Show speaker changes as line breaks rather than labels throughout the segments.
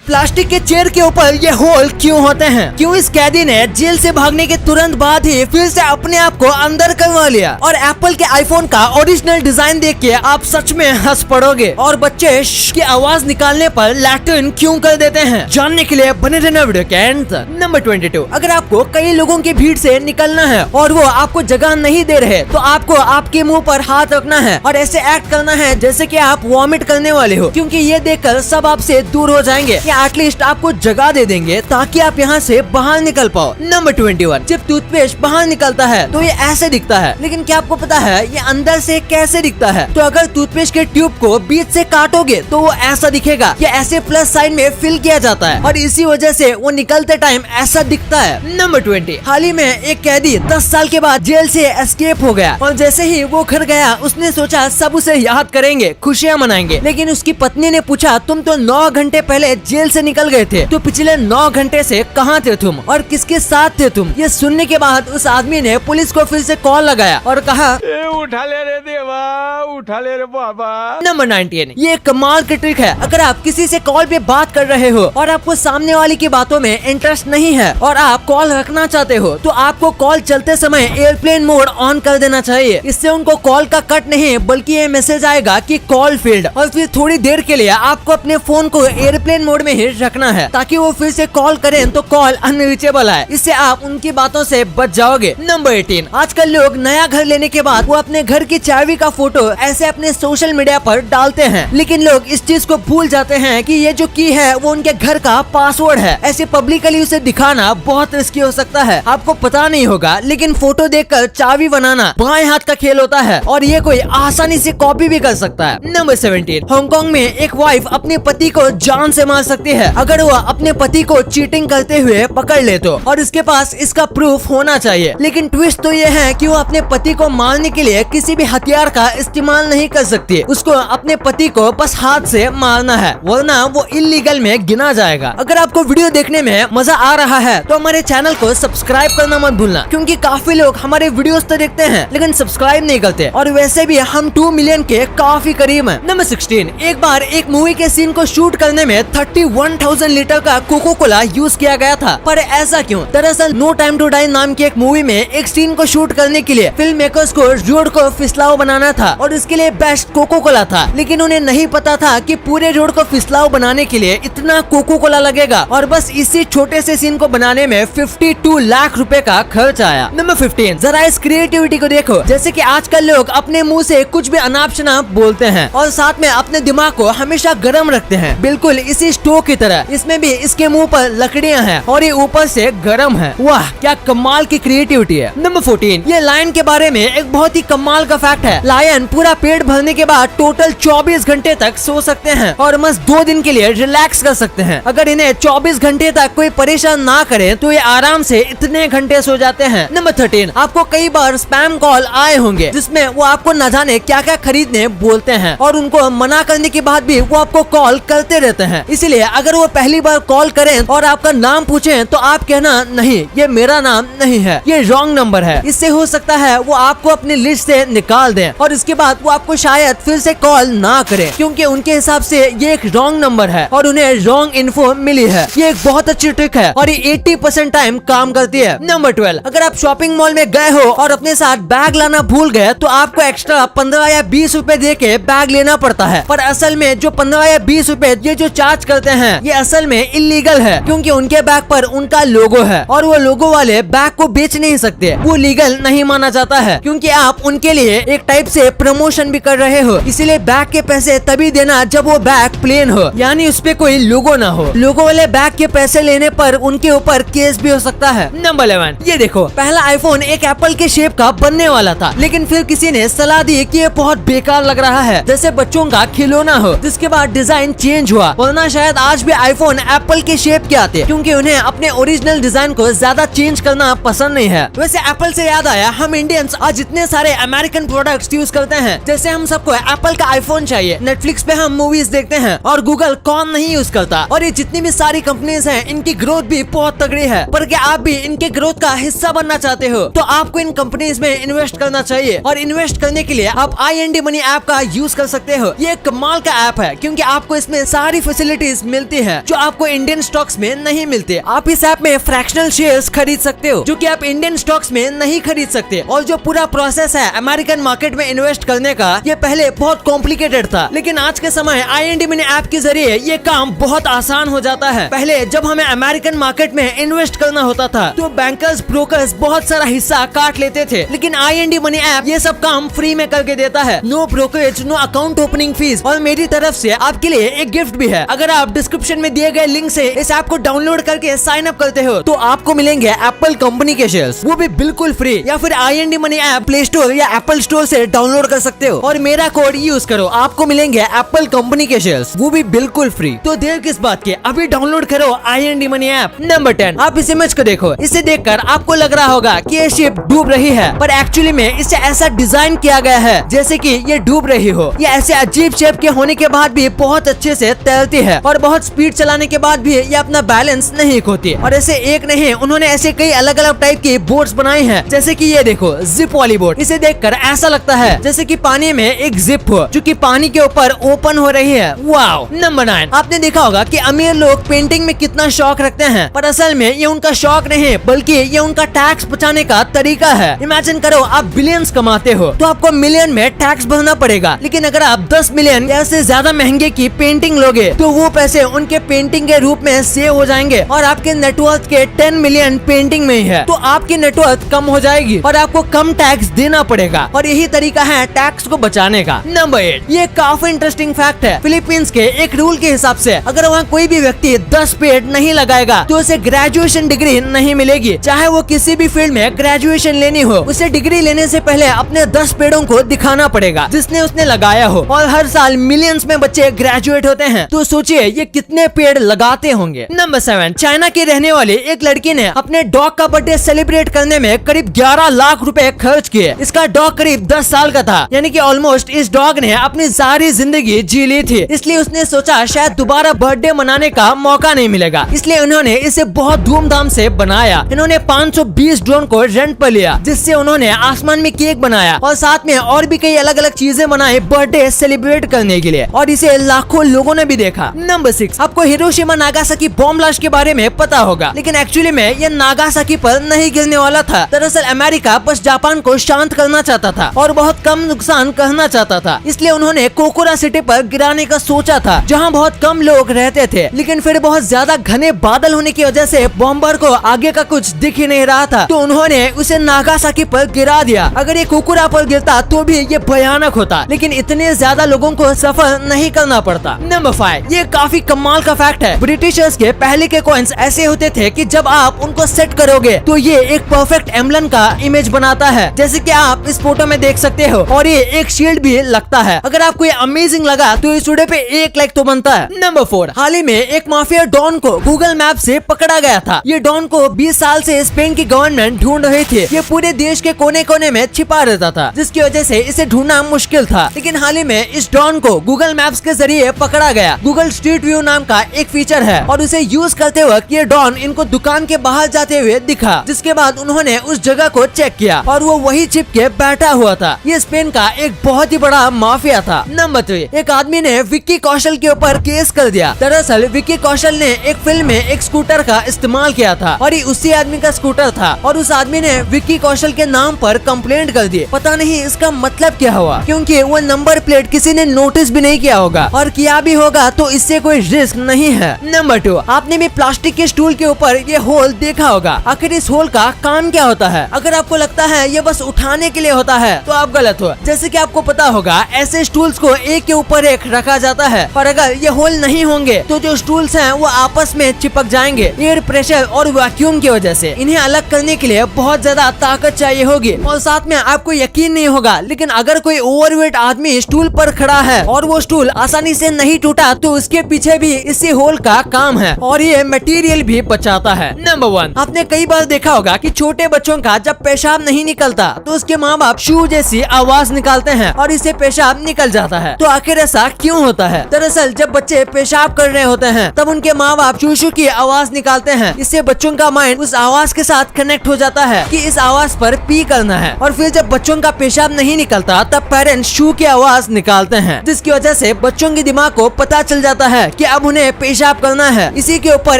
Plastic के chair के ऊपर ये होल क्यों होते हैं? क्यों इस कैदी ने जेल से भागने के तुरंत बाद ही फिर से अपने आप को अंदर करवा लिया? और एप्पल के आईफोन का ओरिजिनल डिजाइन देख के आप सच में हंस पड़ोगे। और बच्चे की आवाज निकालने पर लैट्रिन क्यों कर देते हैं? जानने के लिए बने रहना वीडियो के एंड तक। नंबर 22, अगर आपको कई लोगों की भीड़ से निकलना है और वो आपको जगह नहीं दे रहे तो आपको आपके मुंह पर हाथ रखना है और ऐसे एक्ट करना है जैसे कि आप वॉमिट करने वाले हो, क्योंकि ये देखकर सब आपसे दूर हो जाएंगे या एटलीस्ट आपको जगह दे देंगे ताकि आप यहाँ से बाहर निकल पाओ। नंबर 21, जब टूथपेस्ट बाहर निकलता है तो ये ऐसे दिखता है, लेकिन क्या आपको पता है ये अंदर से कैसे दिखता है? तो अगर टूथपेस्ट के ट्यूब को बीच से काटोगे तो वो ऐसा दिखेगा। ये ऐसे प्लस साइन में फिल किया जाता है और इसी वजह से वो निकलते टाइम ऐसा दिखता है। नंबर 20, हाल ही में एक कैदी 10 साल के बाद जेल से एस्केप हो गया और जैसे ही वो घर गया उसने सोचा सब उसे याद करेंगे, खुशियाँ मनाएंगे, लेकिन उसकी पत्नी ने पूछा तुम तो 9 घंटे पहले जेल से निकल गए थे, तो पिछले 9 घंटे से कहाँ थे तुम और किसके साथ थे तुम? ये सुनने के बाद उस आदमी ने पुलिस को फिर से कॉल लगाया और कहा
उठा ले रे देवा, उठा ले रे बाबा।
नंबर 19, ये कमाल की ट्रिक है। अगर आप किसी से कॉल पे बात कर रहे हो और आपको सामने वाले की बातों में इंटरेस्ट नहीं है और आप कॉल रखना चाहते हो तो आपको कॉल चलते समय एयरप्लेन मोड ऑन कर देना चाहिए। इससे उनको कॉल का कट नहीं बल्कि ये मैसेज आएगा कि कॉल फेल्ड, और फिर थोड़ी देर के लिए आपको अपने फोन को एयरप्लेन मोड में ही रखना है ताकि वो फिर से कॉल करें तो कॉल अनरीचेबल आए। इससे आप उनकी बातों से बच जाओगे। नंबर 18, आजकल लोग नया घर लेने के बाद वो अपने घर की चाबी का फोटो ऐसे अपने सोशल मीडिया पर डालते हैं, लेकिन लोग इस चीज को भूल जाते हैं कि ये जो की है वो उनके घर का पासवर्ड है। ऐसे पब्लिकली उसे दिखाना बहुत रिस्की हो सकता है। आपको पता नहीं होगा, लेकिन फोटो देखकर चाबी बनाना बाएं हाथ का खेल होता है और ये कोई आसानी से कॉपी भी कर सकता है। नंबर 17, हांगकांग में एक वाइफ अपने पति को जान से मार सकती है अगर वो अपने पति को चीटिंग करते हुए पकड़ ले तो, और इसके पास इसका प्रूफ होना चाहिए। लेकिन ट्विस्ट तो ये है कि वो अपने पति को मारने के लिए किसी भी हथियार का इस्तेमाल नहीं कर सकती। उसको अपने पति को बस हाथ से मारना है, वरना वो इलीगल में गिना जाएगा। अगर आपको वीडियो देखने में मजा आ रहा है तो हमारे चैनल को सब्सक्राइब करना मत भूलना, क्योंकि काफी लोग हमारे वीडियोस तो देखते हैं लेकिन सब्सक्राइब नहीं करते, और वैसे भी हम 2 मिलियन के काफी करीब हैं। नंबर 16, एक बार एक मूवी के सीन को शूट करने में 31,000 लीटर का कोको कोला यूज किया गया था। पर ऐसा क्यों? दरअसल नो टाइम टू डाई नाम की एक मूवी में एक सीन को शूट करने के लिए फिल्म मेकर्स को रोड को फिसलाओ बनाना था और इसके लिए बेस्ट कोको कोला था, लेकिन उन्हें नहीं पता था कि पूरे रोड को फिसलाओ बनाने के लिए इतना कोको कोला लगेगा, और बस इसी छोटे से सीन को बनाने में 52 लाख रुपए का खर्च आया। नंबर 15, जरा इस क्रिएटिविटी को देखो। जैसे कि आजकल लोग अपने मुंह से कुछ भी अनाप शनाप बोलते हैं और साथ में अपने दिमाग को हमेशा गर्म रखते हैं, बिल्कुल इसी स्टोव की तरह। इसमें भी इसके मुंह पर लकड़ियां हैं और ये ऊपर से गर्म है। वाह, क्या कमाल की क्रिएटिविटी है। नंबर 14, ये लायन के बारे में एक बहुत ही कमाल का फैक्ट है। लायन पूरा पेट भरने के बाद टोटल 24 घंटे तक सो सकते हैं और मस्त 2 दिन के लिए रिलैक्स कर सकते हैं। अगर इन्हें 24 घंटे तक कोई परेशान ना करे तो ये आराम से इतने घंटे सो जाते हैं। नंबर 13, आपको कई बार स्पैम कॉल आए होंगे जिसमें वो आपको न जाने क्या क्या खरीदने बोलते हैं और उनको मना करने के बाद भी वो आपको कॉल करते रहते हैं। इसीलिए अगर वो पहली बार कॉल करें और आपका नाम पूछें तो आप कहना नहीं, ये मेरा नाम नहीं है, ये रॉन्ग नंबर है। इससे हो सकता है वो आपको अपनी लिस्ट से निकाल दें और इसके बाद वो आपको शायद फिर से कॉल ना करें, क्योंकि उनके हिसाब से ये एक रॉन्ग नंबर है और उन्हें रॉन्ग इन्फो मिली है। ये एक बहुत अच्छी ट्रिक है और ये 80% टाइम काम करती है। नंबर 12, अगर आप शॉपिंग मॉल में गए हो और अपने साथ बैग लाना भूल गए तो आपको एक्स्ट्रा 15 या 20 रुपए दे के बैग लेना पड़ता है, पर असल में जो 15 या 20 रुपए ये जो चार्ज करते हैं ये असल में इलीगल है, क्योंकि उनके बैग पर उनका लोगो है और वो लोगो वाले बैग को बेच नहीं सकते। वो लीगल नहीं माना जाता है, क्योंकि आप उनके लिए एक टाइप से प्रमोशन भी कर रहे हो। इसीलिए बैग के पैसे तभी देना जब वो बैग प्लेन हो, यानी उस पे कोई लोगो ना हो। लोगो वाले बैग के पैसे लेने पर उनके ऊपर केस भी हो सकता है। नंबर 11, ये देखो, पहला आईफोन एक एप्पल के शेप का बनने वाला था, लेकिन फिर किसी ने सलाह दी कि ये बहुत बेकार लग रहा है, जैसे बच्चों का खिलौना हो। जिसके बाद डिजाइन चेंज हुआ, वरना शायद आज भी आईफोन एप्पल के शेप के आते, क्योंकि उन्हें अपने ओरिजिनल डिजाइन को ज्यादा चेंज करना पसंद नहीं है। वैसे एप्पल से याद आया, हम इंडियंस आज इतने सारे अमेरिकन प्रोडक्ट्स यूज करते हैं, जैसे हम सबको एप्पल का आईफोन चाहिए, नेटफ्लिक्स पे हम मूवीज देखते हैं और गूगल कौन नहीं यूज करता। और ये जितनी भी सारी कंपनीज हैं इनकी ग्रोथ भी बहुत तगड़ी है, पर क्या आप भी इनके ग्रोथ का हिस्सा बनना चाहते हो तो आपको इन कंपनीज में इन्वेस्ट करना चाहिए। और इन्वेस्ट करने के लिए आप IND मनी ऐप का यूज कर सकते हो। ये एक कमाल का ऐप है, क्योंकि आपको इसमें सारी फैसिलिटीज मिलती है जो आपको इंडियन स्टॉक्स में नहीं मिलते। आप इस ऐप में फ्रैक्शनल शेयर्स खरीद सकते हो जो कि आप इंडियन स्टॉक्स में नहीं खरीद सकते। और जो पूरा प्रोसेस है अमेरिकन मार्केट में इन्वेस्ट करने का, ये पहले बहुत कॉम्प्लिकेटेड था, लेकिन आज के समय IND मनी ऐप के जरिए ये काम बहुत आसान हो जाता है। पहले जब हमें अमेरिकन मार्केट में इन्वेस्ट करना होता था तो बैंकर्स ब्रोकर्स बहुत सारा हिस्सा काट लेते थे, लेकिन IND मनी ऐप ये सब काम फ्री में करके देता है। No brokerage, no account opening fees. और मेरी तरफ से आपके लिए एक गिफ्ट भी है। अगर आप डिस्क्रिप्शन में दिए गए लिंक से इस ऐप को डाउनलोड करके साइन अप करते हो तो आपको मिलेंगे एप्पल कंपनी के शेयर्स, वो भी बिल्कुल फ्री। या फिर IND money app play store या एप्पल स्टोर से डाउनलोड कर सकते हो और मेरा कोड यूज करो, आपको मिलेंगे एप्पल कंपनी के शेयर्स, वो भी बिल्कुल फ्री। तो देर किस बात की, अभी डाउनलोड करो IND मनी ऐप। नंबर 10, आप इस इमेज को देखो। इसे देखकर आपको लग रहा होगा कि ये शिप डूब रही है, पर एक्चुअली में इसे ऐसा डिजाइन किया गया है जैसे कि ये डूब रही हो। ये ऐसे अजीब शेप के होने के बाद भी बहुत अच्छे से तैरती है और बहुत स्पीड चलाने के बाद भी ये अपना बैलेंस नहीं खोती। और ऐसे एक नहीं, उन्होंने ऐसे कई अलग अलग टाइप की बोट्स बनाई हैं, जैसे कि ये देखो जिप वाली बोट। इसे देखकर ऐसा लगता है जैसे कि पानी में एक जिप हो जो कि पानी के ऊपर ओपन हो रही है। वाओ। नंबर 9, आपने देखा होगा कि अमीर लोग पेंटिंग में कितना शौक रखते हैं, पर असल में ये उनका शौक नहीं बल्कि ये उनका टैक्स बचाने का तरीका है। इमेजिन करो आप बिलियंस कमाते हो तो आपको मिलियन में टैक्स भरना पड़ेगा, लेकिन अगर आप 10 मिलियन या से ज्यादा महंगे की पेंटिंग लोगे तो वो पैसे उनके पेंटिंग के रूप में सेव हो जाएंगे और आपके नेटवर्थ के 10 मिलियन पेंटिंग में ही है, तो आपकी नेटवर्थ कम हो जाएगी और आपको कम टैक्स देना पड़ेगा। और यही तरीका है टैक्स को बचाने का। नंबर 8, ये काफी इंटरेस्टिंग फैक्ट है। फिलीपींस के एक रूल के हिसाब से अगर वहाँ कोई भी व्यक्ति 10 पेड़ नहीं लगाएगा तो उसे ग्रेजुएशन डिग्री नहीं मिलेगी। चाहे वो किसी भी फील्ड में ग्रेजुएशन लेनी हो, उसे डिग्री लेने से पहले अपने 10 पेड़ों को दिखाना पड़ेगा जिसने उसने लगाया हो। और हर साल मिलियंस में बच्चे ग्रेजुएट होते हैं, तो सोचिए ये कितने पेड़ लगाते होंगे। नंबर 7, चाइना की रहने वाली एक लड़की ने अपने डॉग का बर्थडे सेलिब्रेट करने में करीब 11 लाख रुपए खर्च किए। इसका डॉग करीब 10 साल का था, यानी कि ऑलमोस्ट इस डॉग ने अपनी सारी जिंदगी जी ली थी। इसलिए उसने सोचा शायद दोबारा बर्थडे मनाने का मौका नहीं मिलेगा, इसलिए उन्होंने इसे बहुत धूमधाम से बनाया। इन्होंने 520 ड्रोन को रेंट पर लिया, जिससे उन्होंने आसमान में केक बनाया और साथ में और भी कई अलग अलग चीजें बनाई बर्थडे सेलिब्रेट करने के लिए, और इसे लाखों लोगों ने भी देखा। नंबर 6, आपको हिरोशिमा नागासाकी बॉम्ब ब्लास्ट के बारे में पता होगा, लेकिन एक्चुअली में ये नागासाकी पर नहीं गिरने वाला था। दरअसल अमेरिका बस जापान को शांत करना चाहता था और बहुत कम नुकसान करना चाहता था, इसलिए उन्होंने कोकुरा सिटी पर गिराने का सोचा था जहां बहुत कम लोग रहते थे। लेकिन फिर बहुत ज्यादा घने बादल होने की वजह से बॉम्बर को आगे का कुछ दिख ही नहीं रहा था, तो उन्होंने उसे नागासाकी पर गिरा दिया। अगर ये कोकुरा पर गिरता तो भी ये भयानक होता, लेकिन इतने ज्यादा लोगों को सफर नहीं करना पड़ता। नंबर 5, ये काफी कमाल का फैक्ट है। ब्रिटिशर्स के पहले के कॉइन्स ऐसे होते थे कि जब आप उनको सेट करोगे तो ये एक परफेक्ट एम्बलम का इमेज बनाता है, जैसे कि आप इस फोटो में देख सकते हो, और ये एक शील्ड भी लगता है। अगर आपको ये अमेजिंग लगा तो इस वीडियो पे 1 लाइक तो बनता है। नंबर 4, हाल ही में एक माफिया डॉन को गूगल मैप से पकड़ा गया था। ये डॉन को 20 साल से स्पेन की गवर्नमेंट ढूंढ रही थी। ये पूरे देश के कोने कोने में छिपा रहता था, जिसकी वजह से इसे ढूंढना मुश्किल था। लेकिन हाल ही में इस डॉन को गूगल मैप्स के जरिए पकड़ा गया। गूगल स्ट्रीट व्यू नाम का एक फीचर है और उसे यूज करते वक्त ये डॉन इनको दुकान के बाहर जाते हुए दिखा, जिसके बाद उन्होंने उस जगह को चेक किया और वो वही छिप के बैठा हुआ था। ये स्पेन का एक बहुत ही बड़ा माफिया था। नंबर 3, एक आदमी ने विक्की कौशल के ऊपर केस कर दिया। दरअसल विक्की कौशल ने एक फिल्म में एक स्कूटर का इस्तेमाल किया था और ये उसी आदमी का स्कूटर था, और उस आदमी ने विक्की कौशल के नाम पर कंप्लेंट कर दी। पता नहीं इसका मतलब क्या हुआ, क्योंकि वो नंबर प्लेट किसी ने नोटिस भी नहीं किया होगा, और किया भी होगा तो इससे कोई रिस्क नहीं है। नंबर 2, आपने भी प्लास्टिक के स्टूल के ऊपर ये होल देखा होगा। आखिर इस होल का काम क्या होता है? अगर आपको लगता है ये बस उठाने के लिए होता है तो आप गलत हो। जैसे कि आपको पता होगा ऐसे स्टूल्स को एक के ऊपर एक रखा जाता है, और अगर ये होल नहीं होंगे तो जो स्टूल्स हैं वो आपस में चिपक जाएंगे एयर प्रेशर और वैक्यूम की वजह से। इन्हें अलग करने के लिए बहुत ज्यादा ताकत चाहिए होगी, और साथ में आपको यकीन नहीं होगा, लेकिन अगर कोई ओवरवेट आदमी स्टूल पर खड़ा है और वो स्टूल आसानी से नहीं टूटा तो उसके पीछे भी इसी होल का काम है, और ये मटेरियल भी बचाता है। नंबर 1, आपने कई बार देखा होगा कि छोटे बच्चों का जब पेशाब नहीं निकलता तो उसके माँ बाप शू जैसी आवाज निकालते हैं और इससे पेशाब निकल जाता है। तो आखिर ऐसा क्यों होता है? दरअसल जब बच्चे पेशाब कर रहे होते हैं तब उनके माँ बाप शू शू की आवाज निकालते हैं। इससे बच्चों का माइंड उस आवाज के साथ कनेक्ट हो जाता है कि इस आवाज पर पी करना है, और फिर जब बच्चों का पेशाब नहीं निकलता तब पेरेंट्स शू की आवाज निकालते हैं, जिसकी वजह से बच्चों के दिमाग को पता चल जाता है कि अब उन्हें पेशाब करना है। इसी के ऊपर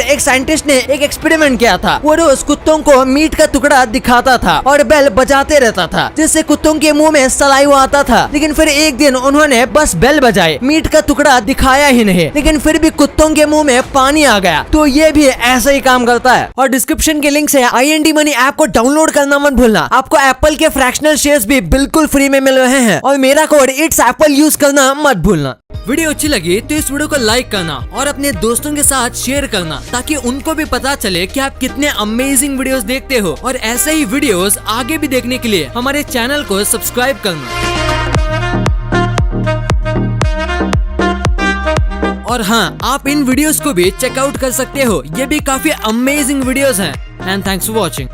एक साइंटिस्ट ने एक एक्सपेरिमेंट किया था। वो रोज कुत्तों को मीट का टुकड़ा दिखाता था और बेल बजाते रहता था, जिससे कुत्तों के मुंह में सलाइवा आता था। लेकिन फिर एक दिन उन्होंने बस बेल बजाई, मीट का टुकड़ा दिखाया ही नहीं, लेकिन फिर भी कुत्तों के मुंह में पानी आ गया। तो ये भी ऐसा ही काम करता है। और डिस्क्रिप्शन के लिंक से IND मनी ऐप को डाउनलोड करना मत भूलना। आपको एप्पल के फ्रैक्शनल शेयर्स भी बिल्कुल फ्री में मिल रहे हैं और मेरा कोड इट्स एप्पल यूज करना मत भूलना। वीडियो अच्छी लगी तो इस वीडियो को लाइक करना और अपने दोस्तों के साथ शेयर करना, ताकि उनको भी पता चले कि आप कितने अमेजिंग वीडियोस देखते हो। और ऐसे ही वीडियोस आगे भी देखने के लिए हमारे चैनल को सब्सक्राइब करना। और हाँ, आप इन वीडियोस को भी चेकआउट कर सकते हो, ये भी काफी अमेजिंग वीडियोस हैं। And thanks for watching.